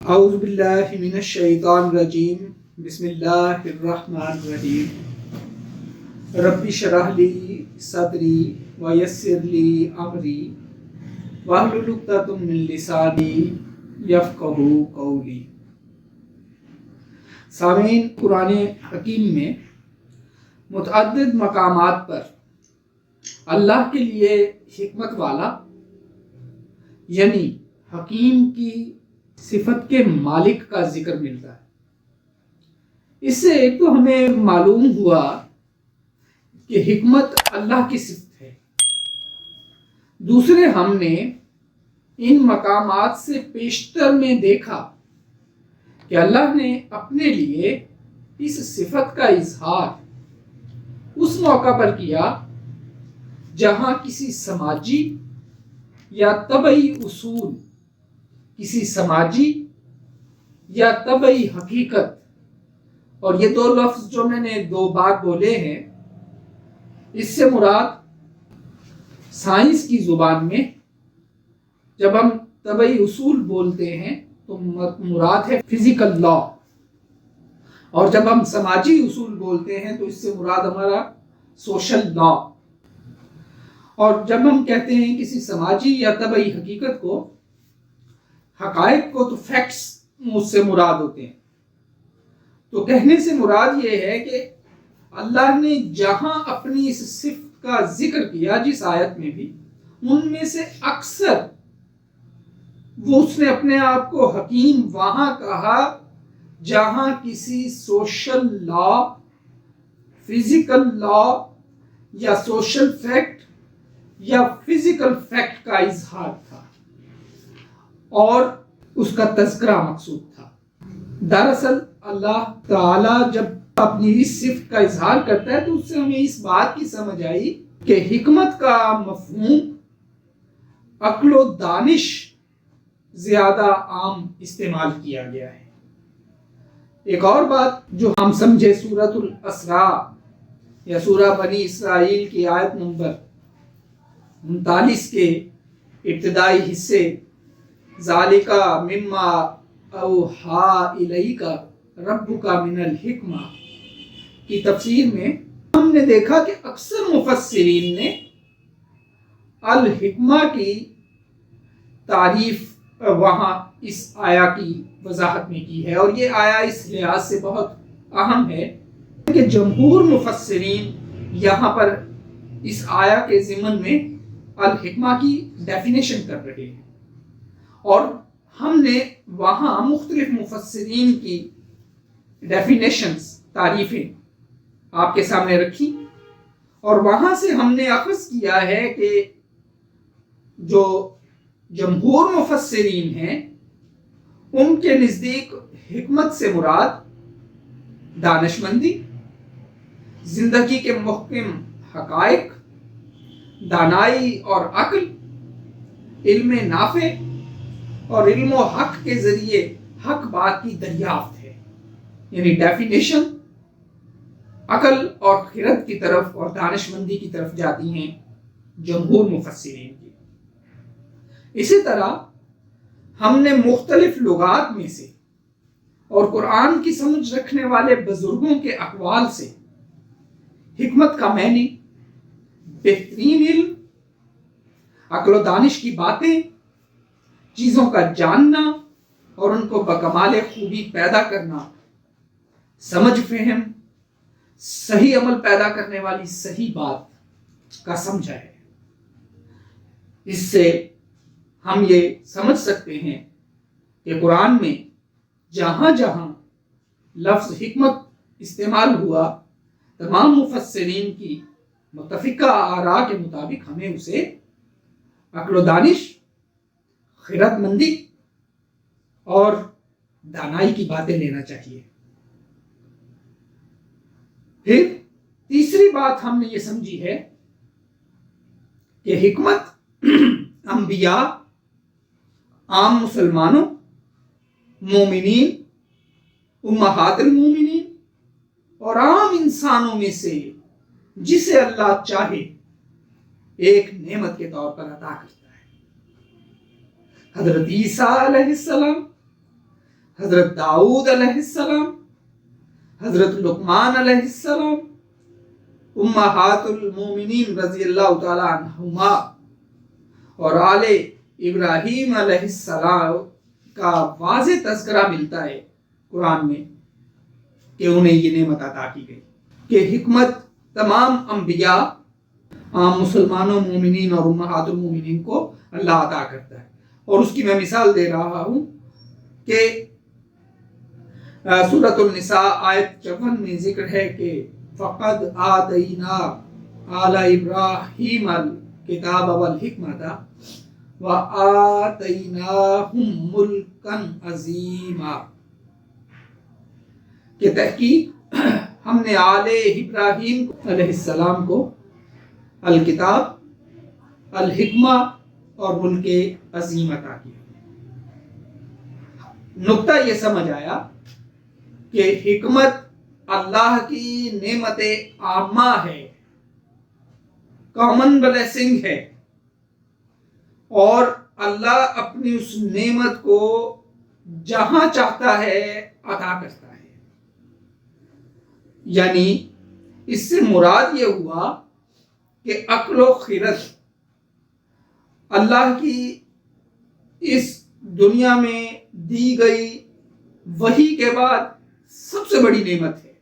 اعوذ باللہ من الشیطان الرجیم بسم اللہ الرحمن الرحیم رب اشرح لی صدری ویسر لی امری واحلل عقدۃ من لسانی یفقہوا قولی۔ سامعین، قرآن حکیم میں متعدد مقامات پر اللہ کے لیے حکمت والا یعنی حکیم کی صفت کے مالک کا ذکر ملتا ہے۔ اس سے ایک تو ہمیں معلوم ہوا کہ حکمت اللہ کی صفت ہے، دوسرے ہم نے ان مقامات سے پیشتر میں دیکھا کہ اللہ نے اپنے لیے اس صفت کا اظہار اس موقع پر کیا جہاں کسی سماجی یا طبعی اصول، کسی سماجی یا طبعی حقیقت، اور یہ دو لفظ جو میں نے دو بار بولے ہیں، اس سے مراد سائنس کی زبان میں جب ہم طبعی اصول بولتے ہیں تو مراد ہے فزیکل لا، اور جب ہم سماجی اصول بولتے ہیں تو اس سے مراد ہمارا سوشل لا۔ اور جب ہم کہتے ہیں کسی سماجی یا طبعی حقیقت کو، حقائق کو، تو فیکٹس مجھ سے مراد ہوتے ہیں۔ تو کہنے سے مراد یہ ہے کہ اللہ نے جہاں اپنی اس صفت کا ذکر کیا جس آیت میں بھی، ان میں سے اکثر وہ اس نے اپنے آپ کو حکیم وہاں کہا جہاں کسی سوشل لا، فزیکل لا یا سوشل فیکٹ یا فزیکل فیکٹ کا اظہار تھا اور اس کا تذکرہ مقصود تھا۔ دراصل اللہ تعالی جب اپنی اس صفت کا اظہار کرتا ہے تو اس سے ہمیں اس بات کی سمجھ آئی کہ حکمت کا مفہوم عقل و دانش زیادہ عام استعمال کیا گیا ہے۔ ایک اور بات جو ہم سمجھے، سورۃ الاسراء یا سورہ بنی اسرائیل کی آیت نمبر 39 کے ابتدائی حصے ذالک مما اوحا الیک ربک من الحکمہ کی تفسیر میں ہم نے دیکھا کہ اکثر مفسرین نے الحکمہ کی تعریف وہاں اس آیا کی وضاحت میں کی ہے، اور یہ آیا اس لحاظ سے بہت اہم ہے کہ جمہور مفسرین یہاں پر اس آیا کے ضمن میں الحکمہ کی ڈیفینیشن کر رہے ہیں، اور ہم نے وہاں مختلف مفسرین کی ڈیفینیشنز، تعریفیں آپ کے سامنے رکھی، اور وہاں سے ہم نے اخذ کیا ہے کہ جو جمہور مفسرین ہیں ان کے نزدیک حکمت سے مراد دانشمندی، زندگی کے محکم حقائق، دانائی اور عقل، علم نافع اور علم و حق کے ذریعے حق بات کی دریافت ہے۔ یعنی ڈیفینیشن عقل اور خرد کی طرف اور دانشمندی کی طرف جاتی ہیں جمہور مفسرین کی۔ اسی طرح ہم نے مختلف لغات میں سے اور قرآن کی سمجھ رکھنے والے بزرگوں کے اقوال سے حکمت کا معنی بہترین علم، عقل و دانش کی باتیں، چیزوں کا جاننا اور ان کو بکمال خوبی پیدا کرنا، سمجھ فہم، صحیح عمل پیدا کرنے والی صحیح بات کا سمجھا ہے۔ اس سے ہم یہ سمجھ سکتے ہیں کہ قرآن میں جہاں جہاں لفظ حکمت استعمال ہوا، تمام مفسرین کی متفقہ آراء کے مطابق ہمیں اسے عقل و دانش، خرد مندی اور دانائی کی باتیں لینا چاہیے۔ پھر تیسری بات ہم نے یہ سمجھی ہے کہ حکمت انبیاء، عام مسلمانوں، مومنین، امہات المومنین اور عام انسانوں میں سے جسے اللہ چاہے ایک نعمت کے طور پر عطا کرتا ہے۔ حضرت عیسیٰ علیہ السلام حضرت داؤد علیہ السلام، حضرت لقمان علیہ السلام، امہات المومنین رضی اللہ تعالی عنہما اور آل ابراہیم علیہ السلام کا واضح تذکرہ ملتا ہے قرآن میں کہ انہیں یہ نعمت عطا کی گئی کہ حکمت تمام انبیاء، عام مسلمانوں، مومنین اور امہات المومنین کو اللہ عطا کرتا ہے۔ اور اس کی میں مثال دے رہا ہوں کہ سورۃ النساء آیت 54 میں ذکر ہے کہ فقد آتینا آل ابراہیم الکتاب والحکمت وآتیناہم ملکا عظیما، کہ تحقیق ہم نے آل ابراہیم علیہ السلام کو الکتاب، الحکمہ اور ملک عظیم عطا کیا۔ نقطہ یہ سمجھ آیا کہ حکمت اللہ کی نعمت عامہ ہے، کامن بلیسنگ ہے، اور اللہ اپنی اس نعمت کو جہاں چاہتا ہے عطا کرتا ہے۔ یعنی اس سے مراد یہ ہوا کہ عقل و خرد اللہ کی اس دنیا میں دی گئی وحی کے بعد سب سے بڑی نعمت ہے۔